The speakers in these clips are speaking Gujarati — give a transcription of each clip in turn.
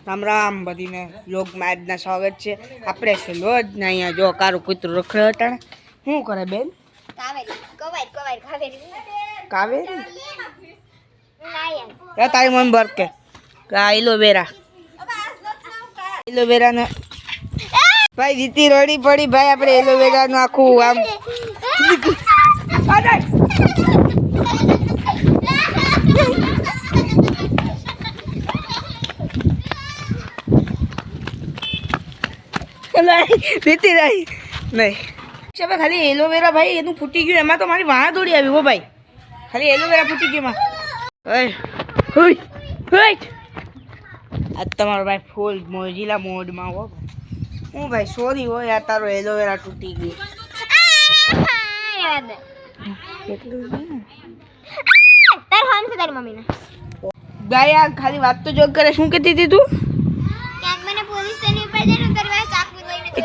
રામ રામ બધીને લોકમાં આજના સ્વાગત છે. આપણે છે લોજ ને અહીંયા જો કારું કૂતરું રખડે હટાણે શું કરે બેન? કાવેરી તારી મમ્મી બરકે એલોવેરા ને ભાઈ જીતી રડી પડી ભાઈ. આપણે એલોવેરા નું આખું આમ દીતી રહી નહીં ખાલી એલોવેરા ભાઈ એનું ફૂટી ગયું. એમાં તો મારી વાહ દોડી આવી હો ભાઈ. ખાલી એલોવેરા ફૂટી ગયું એમાં. આજ તમારો ભાઈ ફૂલ મોજીલા મોડમાં હો. હું ભાઈ સોરી હો યાર, તારો એલોવેરા તૂટી ગયું. ગાયા ખાલી વાત તો જોગ કરે. શું કહેતી હતી તું?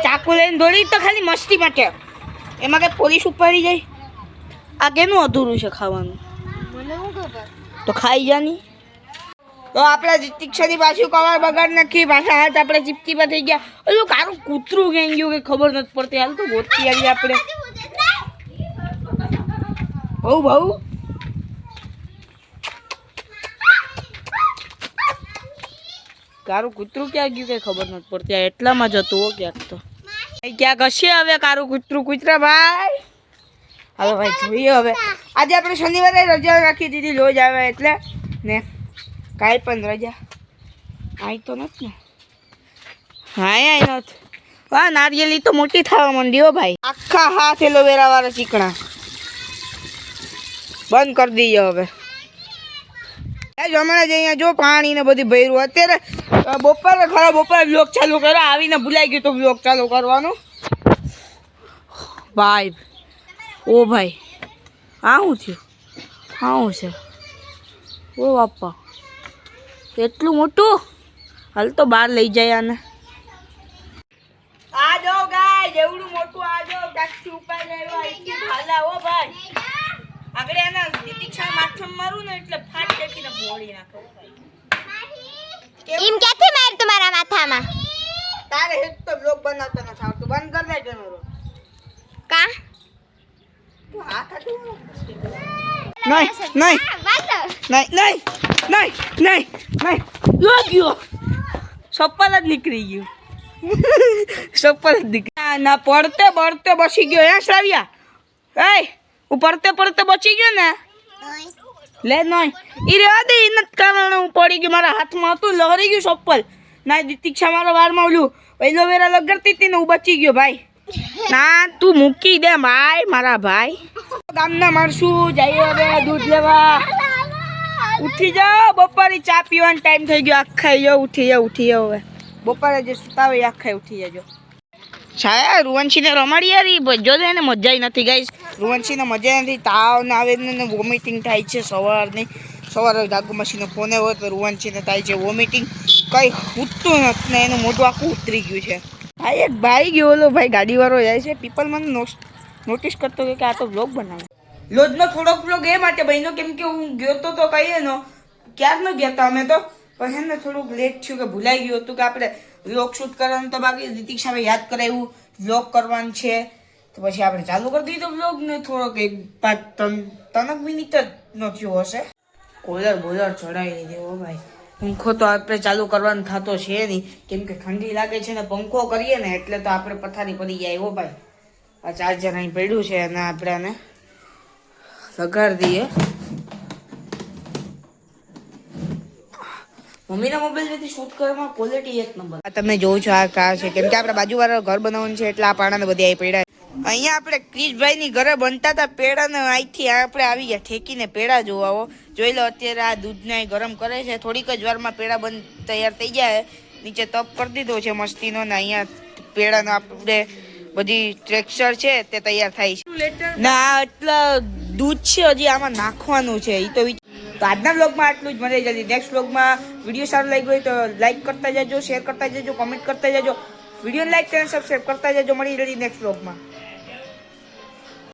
ચાકુ લઈને દોડી તો ખાલી મસ્તી માટે. એમાં કઈ પોલીસ ઉપાડી જાય? આ કેનું અધૂરું છે ખાવાનું? તો ખાઈ જાની. તો આપણે તિક્ષાની પાછું કવર બગાડ નાખી. પાછા હાથ આપણે ચીપચીપા થઈ ગયા. ઓલું કારું કૂતરું ક્યાં ગયું કે ખબર નથી પડતી. હાલ તો ગોતી આવી આપણે. બહુ બહુ કારું કૂતરું ક્યાં ગયું કઈ ખબર નથી પડતી. એટલામાં જતું હો ક્યાંક તો ક્યાંક હશે. હવે કારું કૂતરું કૂતરા ભાઈ. હવે ભાઈ જોઈએ. હવે આજે આપણે શનિવારે રજા રાખી દીધી રોજ આવે એટલે ને. કાંઈ પણ રજા આઈ તો નથી ને. હા આઈ નથી. હા નારિયેલી તો મોટી થવા માંડી હો ભાઈ. આખા હાથ એલોવેરા વાળા ચીકણા બંધ કરી દઈએ હવે. હમણાં જ અહીંયા જો પાણી ને બધું ભર્યું. અત્યારે બપોરે ખરા બપોરે બ્લોગ ચાલુ કરો. આવીને ભૂલાઈ ગયું તો બ્લોગ ચાલુ કરવાનું ભાઈ. ઓ ભાઈ આ શું થયું? હા શું છે? ઓ બાપા એટલું મોટું. હાલ તો બહાર લઈ જાય આને. આ જો ગાય જેવડું મોટું. આ જો ડાકથી ઉપર લેવા આઈ ભાલા. ઓ ભાઈ આગળ એના દીક્ષા માથમ મારું ને એટલે ફાટ ટેકીને બોળી નાખો. એમ ક્યાંથી માર તમારા માથામાં? તારે હેત તો બ્લોગ બનાવતા નથી આવતું. બંધ કર દે જનરો. કા તું હાથ આટું નહીં નહીં નહીં નહીં નહીં નહીં નહીં લો ગયો. સપ્પલ જ નીકળી ગયું. સપ્પલ જ નીકળી ના પડતે બળતે બસી ગયો. હે શ્રાવ્યા એ હું પડતે પડતે બચી ગયો ને લે નહીં ઈ રેવા દે. એના કારણે હું પડી ગયો. મારા હાથમાં હતું લહરી ગયું સપ્પલ. ના દીક્ષા મારા વારમાં ઓલું એલોવેરા લગાડતી હતી ને હું બચી ગયો ભાઈ. ના તું મૂકી દે ભાઈ મારા ભાઈ. ગામના માણસું જઈએ હવે દૂધ લેવા. ઉઠી જાઓ. બપોરે ચા પીવાનો ટાઈમ થઈ ગયો. આખા જાઓ ઉઠી જાઓ હવે. બપોરે જે સુતાવે આખા ઉઠી જજો. છાયા રૂવંશીને રમાડી યાર. જો એને મજા નથી ગાઈસ. રૂવંશીને મજા નથી. તાવ ને આવે ને વોમિટિંગ થાય છે સવારની. સવારે જાગુ મશીનો ફોને હોય તો રૂવંશીને થાય છે વોમિટિંગ. કંઈ ઉઠતું નથી ને એનું મોઢું આખું ઉતરી ગયું છે. હા એક ભાઈ ગયો ઓલો ભાઈ ગાડીવાળો જાય છે. પીપલ મને નોટિસ કરતો કે આ તો બ્લોગ બનાવે. લોજનો થોડોક બ્લોગ એ માટે બન્યો કેમ કે હું ગયો તો કહીએ નો ક્યારનો ગયા હતા અમે તો. પણ એને થોડુંક લેટ થયું કે ભૂલાઈ ગયું હતું કે આપણે વ્લોગ શૂટ કરવાનું તો બાકી દીક્ષા યાદ કરાવ્યું વ્લોગ કરવાનું છે તો પછી આપણે ચાલુ કરી દીધો વ્લોગ ને. થોડોક 1-3 મિનિટ જ નો થયો હશે. કોલર બોલર ચડાવી દીધો ભાઈ. પંખો તો આપણે ચાલુ કરવાનો થતો છે નહીં કેમ કે ઠંડી લાગે છે ને. પંખો કરીએ ને એટલે તો આપણે પથારી પડી જાય હો ભાઈ. આ ચાર્જર અહીં પડ્યું છે અને આપણે આને લગાડી દઈએ. મમ્મીના મોબાઈલથી શૂટ કરવામાં ક્વોલિટી એક નંબર. આ તમે જોવો છો આ કાર છે કેમ કે આપણે બાજુવાળા ઘર બનાવવાનું છે એટલે આ પાણાને બધી આવી પડ્યા. અહીંયા આપણે ક્રિશભાઈની ઘરે બનતા હતા પેડા ને અહીંથી આપણે આવી ગયા ઠેકીને પેડા જોવાઓ. જોઈ લો અત્યારે આ દૂધને ગરમ કરે છે. થોડીક જ વારમાં પેડા તૈયાર થઈ જાય. નીચે તપ કરી દીધો છે મસ્તીનો ને અહીંયા પેડાનો આપણે બધી ટેક્સચર છે તે તૈયાર થાય છે. ના એટલા દૂધ છે હજી આમાં નાખવાનું છે. એ તો આજના બ્લોગમાં આટલું જ. મળે જલ્દી નેક્સ્ટ બ્લોગમાં. વિડીયો સારો લાગ્યો હોય તો લાઈક કરતા જજો, શેર કરતા જજો, કોમેન્ટ કરતા જજો. વિડીયોને લાઈક કરીને સબસ્ક્રાઈબ કરતા જજો. મળી જલ્દી નેક્સ્ટ બ્લોગમાં.